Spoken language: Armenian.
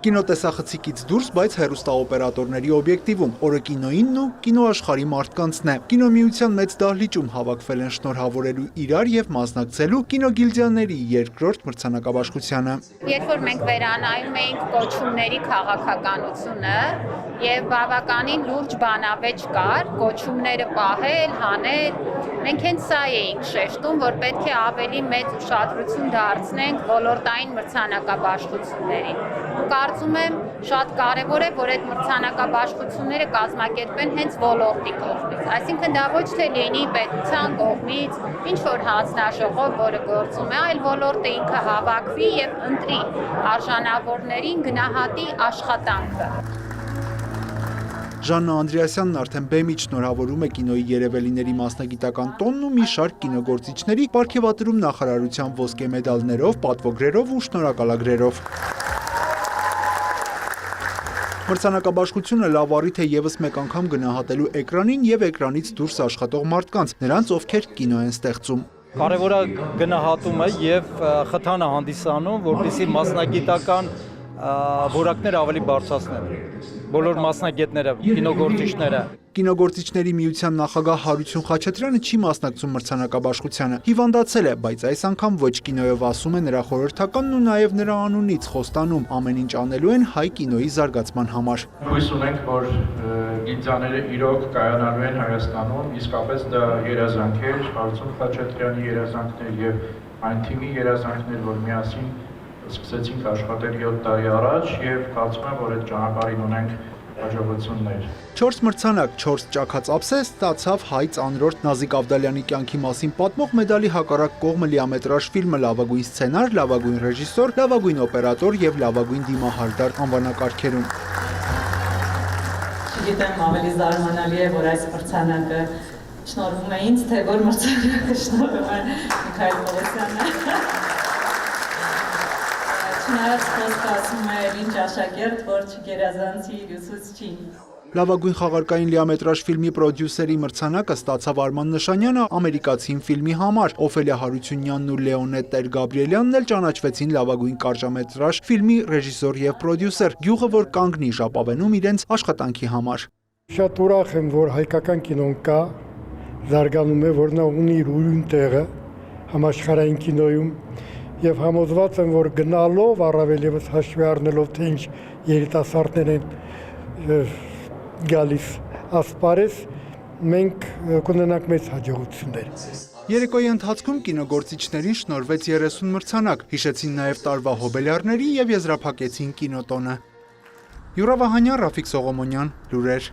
Կինոտեսախցիկից դուրս, բայց հեռուստաօպերատորների օբյեկտիվում, օրը կինոինն ու կինոաշխարհի մարդկանցն է։ Կինոմիության մեծ դահլիճում հավաքվել են շնորհավորելու իրար եւ մասնակցելու կինոգիլդիաների երկրորդ մրցանակաբաշխությանը։ Երբ որ մենք վերանայում էինք կոչումների քաղաքականությունը եւ բավականին լուրջ բանավեճ կար, կոչումները պահել, հանել, մենք հենց սա էինք շեշտում, որ պետք է ավելի մեծ ուշադրություն դարձնենք ոլորտային մրցանակաբաշխություններին։ Կարծում եմ շատ կարևոր է, որ այդ մրցանակաբաշխությունները կազմակերպեն հենց ոլորտի կողմից։ Այսինքն դա ոչ թե լինի պետության կողմից ինչ որ հանձնաժողով, որը գործում է, այլ ոլորտը ինքը հավաքվի եւ ընտրի արժանավորներին գնահատի աշխատանքը։ Ժաննա Անդրեասյանն արդեն բեմից շնորհավորում է կինոյի երևելիների մասնագիտական տոնն ու մի շարք կինոգործիչների պարգևատրում նախարարության ոսկե մեդալներով, պատվոգրերով ու շնորհակալագրերով։ Մրցանակաբաշխությունը լավ առիթ է ևս մեկ անգամ գնահատելու էկրանին եւ էկրանից դուրս աշխատող մարդկանց, նրանց, ովքեր կինո են ստեղծում։ Կարևոր է գնահատումը եւ խթանը հանդիսանում, որպեսզի մասնագիտական որակները ավելի բարձրացնեն բոլոր մասնագետները, կինոգործիչները։ Կինոգործիչների միության նախագահ Հարություն Խաչատրյանը չի մասնակցում մրցանակաբաշխությանը։ Հիվանդացել է, բայց այս անգամ ոչ կինոյով ասում է նրա խորհրդականն ու նաև նրա անունից խոստանում ամեն ինչ անելու են հայ կինոյի զարգացման համար։ Հույս ունենք, որ գիլդիաները իրոք կայանալու են Հայաստանում, իսկապես դա երազանք էր, Հարություն Խաչատրյանի երազանքն էր եւ այն թիմի երազանքն էր, որ միասին սկսեցինք աշխատել 7 տարի առաջ եւ կարծում եմ, որ այդ ճանապարհին ունենք հաջողություններ։ 4 մրցանակ, 4 ճաքած ափսես ստացավ հայ ծանրորդ Նազիկ Ավդալյանի կյանքի մասին պատմող մեդալի հակառակ կողմը լիամետրաժ ֆիլմը լավագույն սցենար, լավագույն ռեժիսոր, լավագույն օպերատոր եւ լավագույն դիմահարդար անվանակարգերում։ Չգիտեմ, ավելի զարմանալի է, որ այս մրցանակը շնորհվում է ինձ, թե որ մրցանակը շնորհում է Միքայել Պողոսյանին։ Չնայած խոսքը ասում է ինչ աշակերտ, որ չգերազանցի իր ուսուցչին։ Լավագույն խաղարկային լիամետրաժ ֆիլմի պրոդյուսերի մրցանակը ստացավ Արման Նշանյանը ամերիկացին ֆիլմի համար։ Օֆելիա Հարությունյանն ու Լեոնեդ Տեր-Գաբրիելյանն էլ ճանաչվեցին լավագույն կարճամետրաժ ֆիլմի ռեժիսոր եւ պրոդյուսեր։ Գյուղը որ կանգնի ժապավենում իրենց աշխատանքի համար։ Շատ ուրախ եմ, որ հայկական կինոն կա, զարգանում է, որ նա ունի իր ուրույն տեղը համաշխարհային կինոյում եւ համոզված եմ, որ գնալով առավել եւս հաշվի առնելով թե ինչ երիտասարդներ են գալիս ասպարեզ, մենք կունենանք մեծ հաջողություններ։ Երեկոյի ընթացքում կինոգործիչներին շնորհվեց 30 մրցանակ, հիշեցին նաև տարվա հոբելյարների եւ եզրափակեցին կինոտոնը։ Յուրա Վահանյան, Ռաֆիկ Սողոմոնյան, լուրեր։